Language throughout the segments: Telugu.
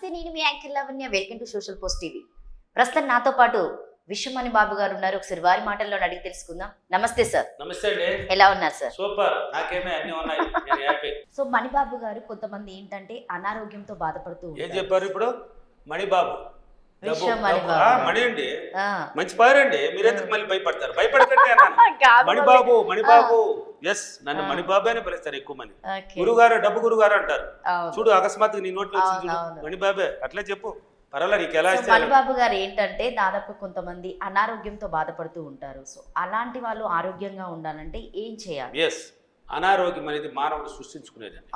నమస్తే, నేను మీ anchor Lavanya. Welcome to Social Post TV. ప్రస్తుతం నాతో పాటు విశ్వమణి బాబు గారు ఉన్నారు. ఒకసారి వారి మాటల్లో అడిగి తెలుసుకుందాం. నమస్తే సార్. నమస్తే అండి. ఎలా ఉన్నారు సార్? సూపర్, నాకేమే అన్ని ఉన్నాయి, నేను హ్యాపీ. సో మణిబాబు గారు కొంతమంది ఏంటంటే అనారోగ్యంతో బాధపడుతూ ఏం చెప్పారు ఇప్పుడు? మణిబాబు మణి అండి, మంచి పేరు అండి. మీరెందుకు మళ్ళీ భయపడతారు? భయపడకండి అన్నాను. మణిబాబు మణిబాబు, ఎస్, నన్ను మణిబాబు అని పిలుస్తారు ఎక్కువ మంది. గురుగారు, డబ్బు గురుగారు అంటారు. చూడు, అకస్మాత్తుగా నీ నోట్లో వచ్చింది చూడు, మణిబాబే. అట్లా చెప్పు, పర్వాలేదు. నీకు ఎలా ఇస్తే. మణిబాబు గారు ఏంటంటే దాదాపు కొంతమంది అనారోగ్యంతో బాధపడుతూ ఉంటారు. సో అలాంటి వాళ్ళు ఆరోగ్యంగా ఉండాలంటే ఏం చేయాలి? ఎస్, అనారోగ్యం అనేది మానవుడు సృష్టించుకునేదండి.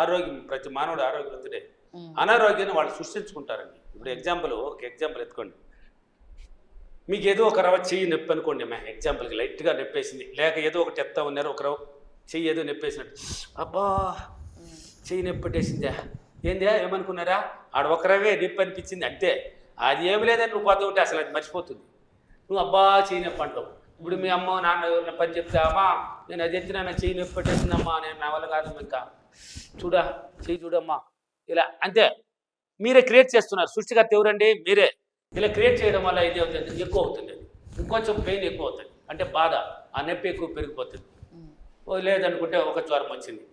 ఆరోగ్యం, ప్రతి మానవుడు ఆరోగ్యవంతుడే. అనారోగ్యాన్ని వాళ్ళు సృష్టించుకుంటారండి. ఇప్పుడు ఒక ఎగ్జాంపుల్ ఎత్తుకోండి. మీకు ఏదో ఒక రవ చెయ్యి నొప్పి అనుకోండి, ఎగ్జాంపుల్కి లైట్గా నొప్పేసింది, లేక ఏదో ఒకటి ఎత్తా ఉన్నారు, ఒక రవ చెయ్యి ఏదో నొప్పేసినట్టు, అబ్బా చెయ్యి నొప్పి పెట్టేసిందా, ఏందా ఏమనుకున్నారా, ఆడ ఒక రవే నొప్పి అనిపించింది అంతే. అది ఏమి లేదని నువ్వు పోతూ ఉంటే అసలు అది మర్చిపోతుంది. నువ్వు అబ్బా చెయ్యి నొప్పి అంటావు. ఇప్పుడు మీ అమ్మ నాన్న ఎవరిన పని చెప్తే, అమ్మా నేను అది ఎత్తినా నా చెయ్యి నొప్పి పెట్టేసిందమ్మా, నేను నా వల్ల కాదు, ఇంకా చూడా చెయ్యి చూడమ్మా, ఇలా అంతే. మీరే క్రియేట్ చేస్తున్నారు. సృష్టికర్త ఎవరండి? మీరే. ఇలా క్రియేట్ చేయడం వల్ల ఇది అవుతుంది, ఎక్కువ అవుతుంది, ఇంకొంచెం పెయిన్ ఎక్కువ అవుతుంది, అంటే బాధ, ఆ నొప్పి ఎక్కువ పెరిగిపోతుంది. లేదనుకుంటే ఒక జ్వరం వచ్చింది,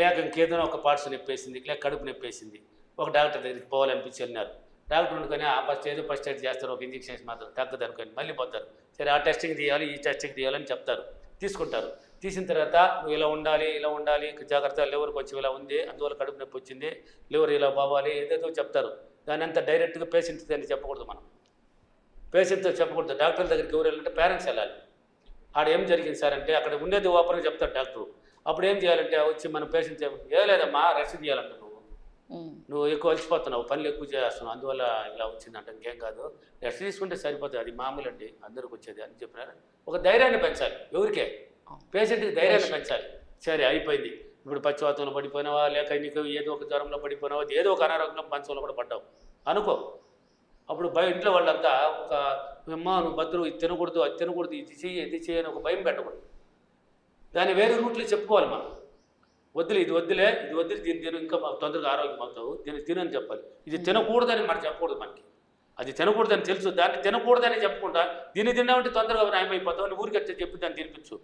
లేక ఇంకేదైనా ఒక పార్ట్స్ నొప్పేసింది, లేక కడుపు నొప్పేసింది, ఒక డాక్టర్ దగ్గరికి పోవాలనిపించి వెళ్ళినారు. డాక్టర్ అనుకుని ఆ ఫస్ట్ ఎయిడ్ చేస్తారు, ఒక ఇంజెక్షన్ మాత్రం తగ్గదు అనుకొని మళ్ళీ పోతారు. సరే, ఆ టెస్టింగ్ తీయాలి, ఈ టెస్టింగ్ తీయాలని చెప్తారు, తీసుకుంటారు. తీసిన తర్వాత నువ్వు ఇలా ఉండాలి, జాగ్రత్త, లివర్కి వచ్చి ఇలా ఉంది, అందువల్ల కడుపు నొప్పి వచ్చింది, లివర్ ఇలా పోవాలి, ఏదేదో చెప్తారు. దాని అంతా డైరెక్ట్గా పేషెంట్ దగ్గర చెప్పకూడదు. మనం పేషెంట్తో చెప్పకూడదు. డాక్టర్ దగ్గరికి ఎవరు వెళ్ళాలంటే పేరెంట్స్ వెళ్ళాలి. ఆడ ఏం జరిగింది సార్ అంటే, అక్కడ ఉండేది ఓపెన్గా చెప్తారు డాక్టర్. అప్పుడు ఏం చేయాలంటే వచ్చి మన పేషెంట్ ఏం లేదమ్మా, రెస్ట్ చేయాలంట, నువ్వు ఎక్కువ అలసిపోతున్నావు, పనులు ఎక్కువ చేస్తున్నావు, అందువల్ల ఇలా వచ్చిందంట, ఇంకేం కాదు, రెస్ట్ తీసుకుంటే సరిపోతుంది, అది మామూలు అండి, అందరికి వచ్చేది అని చెప్పినారు. ఒక ధైర్యాన్ని పెంచాలి, ఎవరికే పేషెంట్కి ధైర్యాన్ని పెంచాలి. సరే, అయిపోయింది. ఇప్పుడు పచ్చివాతంలో పడిపోయినావా, లేక నీకు ఏదో ఒక జ్వరంలో పడిపోయినావా, ఏదో ఒక అనారోగ్యంలో పంచంలో కూడా పడ్డావు అనుకో. అప్పుడు ఇంట్లో వాళ్ళంతా ఒక అమ్మ నువ్వు భద్రు, ఇది తినకూడదు, అది తినకూడదు, ఇది చెయ్యి అని ఒక భయం పెట్టకూడదు. దాన్ని వేరే రూట్లో చెప్పుకోవాలి. మనం ఇది వద్దులే దీన్ని తిను, ఇంకా తొందరగా ఆరోగ్యం అవుతావు, దీన్ని తినని చెప్పాలి. ఇది తినకూడదని మనం చెప్పకూడదు. మనకి అది తినకూడదని తెలుసు, దాన్ని తినకూడదని చెప్పుకుంటా దీన్ని తిన్నామంటే తొందరగా న్యాయమైపోతావు అని ఊరికి వచ్చి చెప్పి దాన్ని తినిపించు.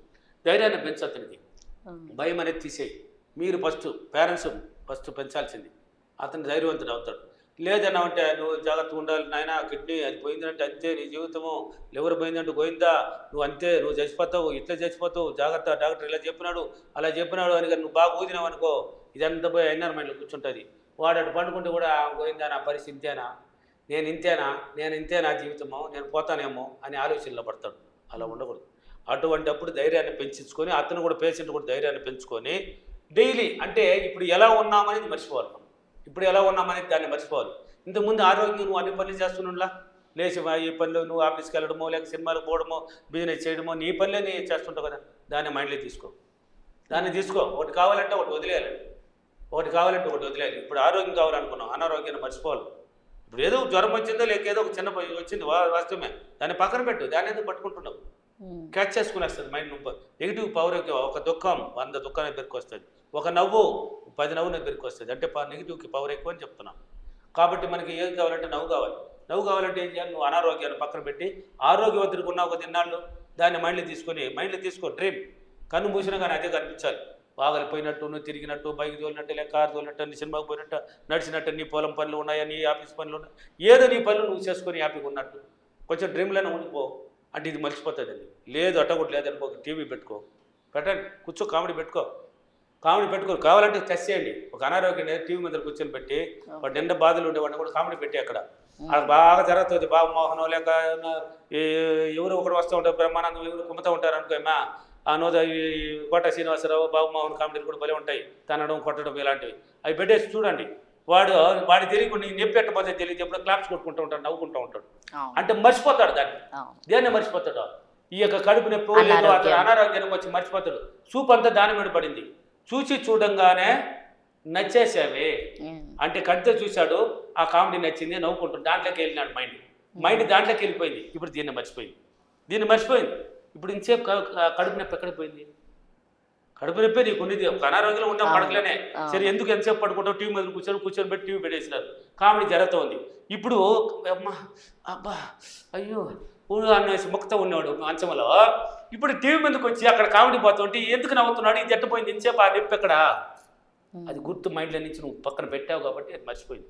ధైర్యాన్ని పెంచు, అతనికి భయం అనేది తీసేయి. మీరు పేరెంట్స్ ఫస్ట్ పెంచాల్సింది, అతను ధైర్యవంతుడు అవుతాడు. లేదన్నా అంటే నువ్వు జాగ్రత్తగా ఉండాలి నాయన, కిడ్నీ అది పోయిందంటే అంతే నీ జీవితము, లివర్ పోయిందంటే పోయిందా, నువ్వు అంతే, నువ్వు చచ్చిపోతావు, ఇట్లా చచ్చిపోతావు, జాగ్రత్త, డాక్టర్ ఇలా చెప్పినాడు అలా చెప్పినాడు అని నువ్వు బాగా ఊదినావు అనుకో, ఇదంతా పోయి ఎన్వైరన్మెంట్లో కూర్చుంటుంది. వాడు అటు పండుకుంటే కూడా పోయిందా నా పరిస్థితి ఇంతేనా, నేను ఇంతేనా జీవితము, నేను పోతానేమో అని ఆలోచనలో పడతాడు. అలా ఉండకూడదు. అటువంటి అప్పుడు ధైర్యాన్ని పెంచుకొని, అతను కూడా పేషెంట్ కూడా ధైర్యాన్ని పెంచుకొని డైలీ అంటే ఇప్పుడు ఎలా ఉన్నామనేది మర్చిపోవాలి. మనం ఇప్పుడు ఎలా ఉన్నామనేది దాన్ని మర్చిపోవాలి. ఇంతకుముందు ఆరోగ్యం నువ్వు అన్ని పనులు చేస్తున్నా, లేచి ఈ పనులు నువ్వు ఆఫీస్కి వెళ్ళడమో, లేక సినిమాలకు పోవడమో, బిజినెస్ చేయడమో, నీ పనులే నీ చేస్తుంటావు కదా, దాన్ని మైండ్లో తీసుకో. ఒకటి కావాలంటే ఒకటి వదిలేయాలి, ఇప్పుడు ఆరోగ్యం కావాలనుకున్నావు, అనారోగ్యాన్ని మర్చిపోవాలి. ఇప్పుడు ఏదో జ్వరం వచ్చిందో, లేక ఏదో ఒక చిన్న వచ్చింది వాస్తవమే, దాన్ని పక్కన పెట్టు, దాన్ని ఎందుకు పట్టుకుంటున్నావు? క్యాచ్ చేసుకునేస్తుంది మైండ్. నెగిటివ్ పవర్ ఒక దుఃఖం 100 దుఃఖాన్ని పెరుకొస్తుంది, ఒక నవ్వు 10 నవ్వుని పెరుకొస్తుంది. అంటే నెగిటివ్కి పవర్ ఎక్కువ అని చెప్తున్నాను. కాబట్టి మనకి ఏం కావాలంటే నవ్వు కావాలంటే ఏం చేయాలి? నువ్వు అనారోగ్యాన్ని పక్కన పెట్టి ఆరోగ్యవంతుడికి ఉన్నావు ఒక దిన్నాళ్ళు, దాన్ని మైండ్లో తీసుకో. డ్రీమ్ కన్ను మూసినా కానీ అదే కనిపించాలి. బాగలిపోయినట్టు, నువ్వు తిరిగినట్టు, బైక్ తోలినట్టు, లేక కారు తోలినట్టు, నీ సినిమాకి పోయినట్టు, నడిచినట్టు, నీ పొలం పనులు ఉన్నాయా, నీ ఆఫీస్ పనులు ఉన్నాయి, ఏదో నీ పనులు నువ్వు చేసుకొని హ్యాపీగా ఉన్నట్టు కొంచెం డ్రీమ్లోనే ఉండిపో. అంటే ఇది మర్చిపోతుంది అండి. లేదు అట్టకూడదు, లేదనుకో, టీవీ పెట్టండి, కూర్చో, కామెడీ పెట్టుకో. కావాలంటే టెస్ట్ చేయండి. ఒక అనారోగ్యం టీవీ మీద కూర్చొని పెట్టి, వాడు నిండా బాధలు ఉండేవాడిని కూడా కామెడీ పెట్టి అక్కడ బాగా జరుగుతుంది. బాబు మోహనం లేక ఎవరు ఒకరు వస్తూ ఉంటారు, బ్రహ్మానందం ఎవరు కుమ్ముతూ ఉంటారు అనుకోమా, ఆ ఈ కోట శ్రీనివాసరావు, బాబు మోహన్ కామెడీలు కూడా భలే ఉంటాయి, తనడం కొట్టడం ఇలాంటివి. అవి పెట్టేసి చూడండి. వాడి తెలియకుండా నొప్పి పెట్టకపోతే తెలియదు, ఎప్పుడు క్లాప్స్ కొట్టుకుంటూ ఉంటాడు, నవ్వుకుంటూ ఉంటాడు. అంటే మర్చిపోతాడు దేన్ని మర్చిపోతాడు. ఈ యొక్క కడుపు నొప్పి లేదు, అతను అనారోగ్యానికి వచ్చి మర్చిపోతాడు. చూపు అంతా దాని మీద పడింది, చూడంగానే నచ్చేసావే అంటే కంటితో చూశాడు, ఆ కామెడీ నచ్చింది, నవ్వుకుంటాడు, దాంట్లోకి వెళ్ళినాడు మైండ్ దాంట్లోకి వెళ్ళిపోయింది. ఇప్పుడు దీన్ని మర్చిపోయింది. ఇప్పుడు ఇంతసేపు కడుపు నొప్పి ఎక్కడ పోయింది? కడుపు నొప్పి నీకు ఉండేది, ఒక అనారోగ్యంలో ఉన్న పడకలేనే. అవును. సరే ఎందుకు ఎంతసేపు పడుకుంటావు, టీవీ మీద కూర్చొని పెట్టి టీవీ పెట్టేసినారు, కామెడీ జరుగుతుంది. ఇప్పుడు అమ్మా అబ్బా అయ్యో ఊరు అనేసి మొక్కతో ఉన్నాడు మంచంలో, ఇప్పుడు టీవీ మీదకి వచ్చి అక్కడ కామెడీ పోతుంటే ఎందుకు నవ్వుతున్నాడు, ఇది ఎట్టపోయింది ఎంతసేపు ఆ నొప్పి ఎక్కడ, అది గుర్తు మైండ్లో నుంచి నువ్వు పక్కన పెట్టావు కాబట్టి అది మర్చిపోయింది.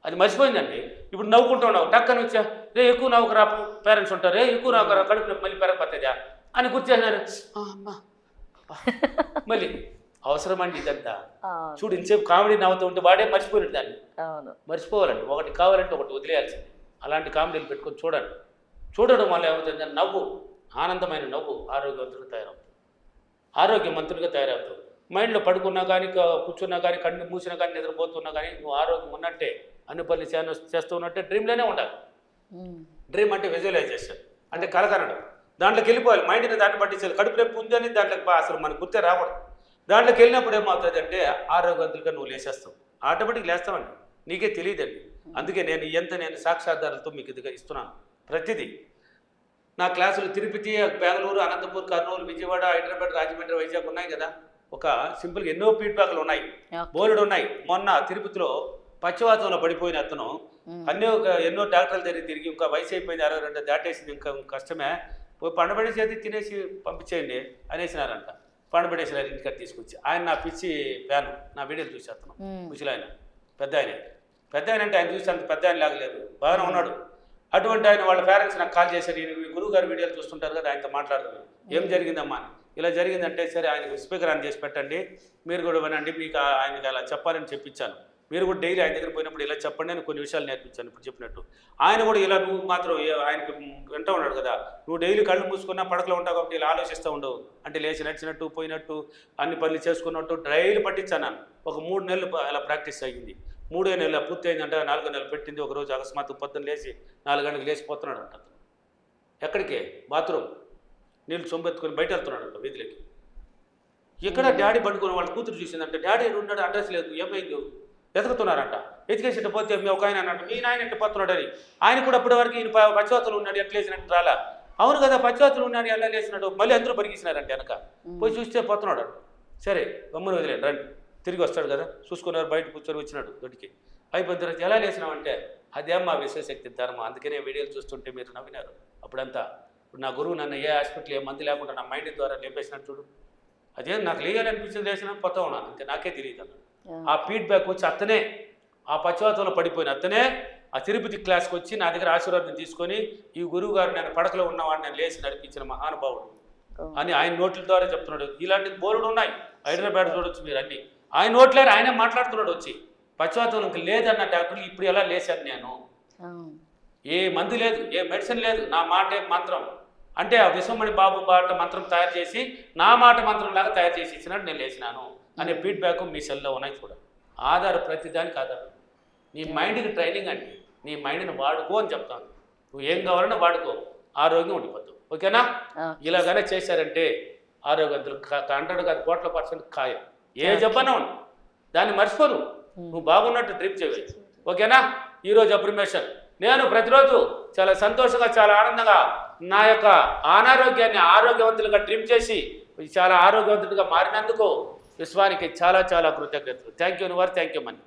అది మర్చిపోయిందండి. ఇప్పుడు నవ్వుకుంటున్నావు, టక్కని వచ్చా రే ఎక్కువ నవ్వుకురా, పేరెంట్స్ ఉంటారు, రే ఎక్కువ నవ్వుకురా, కడుపు నొప్పి మళ్ళీ పెరగపోతుందా అని గుర్తేసినారు. అమ్మా మళ్ళీ అవసరం అండి ఇదంతా. చూడు ఇంతసేపు కామెడీ నవ్వుతూ ఉంటే వాడే మర్చిపోయినట్టు దాన్ని. మర్చిపోవాలండి, ఒకటి కావాలంటే ఒకటి వదిలేయాల్సింది. అలాంటి కామెడీలు పెట్టుకొని చూడండి. చూడడం వల్ల ఏమవుతుంది, నవ్వు, ఆనందమైన నవ్వు ఆరోగ్యవంతులుగా తయారవుతుంది, ఆరోగ్యవంతులుగా తయారవుతావు. మైండ్లో పడుకున్నా కానీ, కూర్చున్నా కానీ, కళ్ళు మూసినా కానీ, నిద్రపోతున్నా కానీ నువ్వు ఆరోగ్యం ఉన్నట్టే, అన్ని పనులు చేస్తూ ఉన్నట్టే. డ్రీమ్లోనే ఉండాలి. డ్రీమ్ అంటే విజువలైజేషన్, అంటే కలకనడం. దాంట్లోకి వెళ్ళిపోవాలి, మైండ్ని దాన్ని పట్టించాలి. కడుపు నొప్పి ఉంది అని దాంట్లోకి అసలు మనకు గుర్తే రాకూడదు. దాంట్లోకి వెళ్ళినప్పుడు ఏమవుతుంది అంటే ఆరోగ్యవంతులుగా నువ్వు లేచేస్తావు, ఆటోమేటిక్ లేస్తావండి, నీకే తెలియదండి. అందుకే నేను సాక్షాధారాలతో మీకు ఇదిగా ఇస్తున్నాను. ప్రతిదీ నా క్లాసులు తిరుపతి, బెంగళూరు, అనంతపూర్, కర్నూలు, విజయవాడ, హైదరాబాద్, రాజమండ్రి, వైజాగ్ ఉన్నాయి కదా. ఒక సింపుల్గా ఎన్నో ఫీడ్బ్యాక్లు ఉన్నాయి, బోర్డు ఉన్నాయి. మొన్న తిరుపతిలో పక్షవాతంలో పడిపోయిన అతను ఎన్నో డాక్టర్ల దగ్గర తిరిగి ఇంకా వయసు అయిపోయింది, 62 దాటేసింది, ఇంకా కష్టమే, పోయి పండబడేసేది తినేసి పంపించేయండి అనేసినారంట. పండబడేసినారు ఇంటికి తీసుకొచ్చి. ఆయన నా పిచ్చి ఫ్యాను, నా వీడియోలు చూసేస్తున్నాం. ముసలాయన, పెద్ద ఆయన అంటే ఆయన చూసి అంత పెద్ద ఆయన లాగలేదు, బాగానే ఉన్నాడు. అటువంటి ఆయన వాళ్ళ పేరెంట్స్ నాకు కాల్ చేశారు, మీ గురువు గారు వీడియోలు చూస్తుంటారు కదా, ఆయనతో మాట్లాడుతున్నాను. ఏం జరిగిందమ్మా అని. ఇలా జరిగిందంటే సరే ఆయనకు స్పీకర్ ఆన్ చేసి పెట్టండి, మీరు కూడా వినండి, మీకు ఆయనకి అలా చెప్పాలని చెప్పించాను. మీరు కూడా డైలీ ఆయన దగ్గర పోయినప్పుడు ఇలా చెప్పండి అని కొన్ని విషయాలు నేర్పించాను ఇప్పుడు చెప్పినట్టు. ఆయన కూడా ఇలా నువ్వు మాత్రం ఆయనకి వింటూ ఉన్నాడు కదా, నువ్వు డైలీ కళ్ళు మూసుకున్నా పడకలో ఉంటావు కాబట్టి ఇలా ఆలోచిస్తూ ఉండవు, అంటే లేచి నడిచినట్టు పోయినట్టు అన్ని పనులు చేసుకున్నట్టు డైలీ పట్టించాను. ఒక 3 నెలలు అలా ప్రాక్టీస్ అయ్యింది. 3వ నెల పూర్తి అయిందంటే 4వ నెల పెట్టింది. ఒకరోజు అకస్మాత్తు పొద్దున్న లేచి 4 గంటలకు లేచిపోతున్నాడు అంట. ఎక్కడికి? బాత్రూమ్ నీళ్ళు సొంబెత్తుకొని బయట వెళ్తున్నాడు అంట వీధిలోకి. ఇక్కడ డాడీ పడుకుని వాళ్ళ కూతురు చూసిందంటే, డాడీ ఉన్నాడు, అడ్రస్ లేదు, ఏమైంది వెతుకుతున్నారంట. ఎతికేసి పోతే ఒక ఆయన అన్నట్టు మీ నాయన ఎట్టు పోతున్నాడు అని. ఆయన కూడా అప్పటి వరకు ఈయన పచ్చివాతులు ఉన్నాడు, ఎట్లా వేసినట్టు రాలా. అవును కదా పచ్చివాతులు ఉన్నాడు, ఎలా లేసినాడు, మళ్ళీ అందరూ పరిగేసినారంటే వెనక పోయి చూస్తే పోతున్నాడు. సరే గమ్మున వదిలేండి రండి, తిరిగి వస్తాడు కదా, చూసుకున్నారు, బయట కూర్చొని వచ్చినాడు దొడ్డికి. అయిపోయిన తర్వాత ఎలా లేసినామంటే అదేమ్మా విశ్వశక్తి ధర్మం, అందుకనే వీడియోలు చూస్తుంటే మీరు నవ్వినారు అప్పుడంతా. ఇప్పుడు నా గురువు నన్ను ఏ హాస్పిటల్ ఏ మంది లేకుండా నా మైండ్ ద్వారా లేపేసినట్టు చూడు, అదేం నాకు లేయాలనిపించింది లేచినా పోతా ఉన్నాను అంతే, నాకే తెలియదు అన్నాడు. ఆ ఫీడ్బ్యాక్ వచ్చి అతనే ఆ పశ్చాత్తంలో పడిపోయిన అతనే ఆ తిరుపతి క్లాస్కి వచ్చి నా దగ్గర ఆశీర్వాదం తీసుకొని, ఈ గురువు గారు నేను పడకలో ఉన్నవాడిని నేను లేచి నడిపించిన మహానుభావుడు అని ఆయన నోట్ల ద్వారా చెప్తున్నాడు. ఇలాంటి బోర్డు ఉన్నాయి, హైదరాబాద్ చూడొచ్చు మీరు అన్ని. ఆయన నోట్లేరు, ఆయనే మాట్లాడుతున్నాడు వచ్చి. పశ్చాత్తంకి లేదన్న డాక్టర్లు ఇప్పుడు ఎలా లేచాను నేను, ఏ మందు లేదు, ఏ మెడిసిన్ లేదు, నా మాటే మంత్రం అంటే ఆ విశ్వమణి బాబు మాట మంత్రం తయారు చేసి నా మాట మంత్రం లాగా తయారు చేసి ఇచ్చినట్టు నేను లేచినాను అనే ఫీడ్బ్యాక్ మీ సెల్లో ఉన్నాయి చూడండి. ఆధారం ప్రతిదానికి ఆధారం. నీ మైండ్కి ట్రైనింగ్ అండి, నీ మైండ్ని వాడుకో అని చెప్తాను. నువ్వు ఏం కావాలన్నా వాడుకో, ఆరోగ్యం ఉండిపోతావు. ఓకేనా? ఇలాగనే చేశారంటే ఆరోగ్యవంతులు 100 కాదు 1,00,00,000 ఖాయం. ఏ జబ్బనా ఉండు దాన్ని మర్చిపోను, నువ్వు బాగున్నట్టు డ్రిప్ చేయాలి. ఓకేనా? ఈరోజు అప్రిమేషన్ నేను ప్రతిరోజు చాలా సంతోషంగా చాలా ఆనందంగా నా యొక్క అనారోగ్యాన్ని ఆరోగ్యవంతులుగా డ్రిప్ చేసి చాలా ఆరోగ్యవంతులుగా మారినందుకు విశ్వానికి చాలా చాలా కృతజ్ఞతలు. Thank you your, thank you money.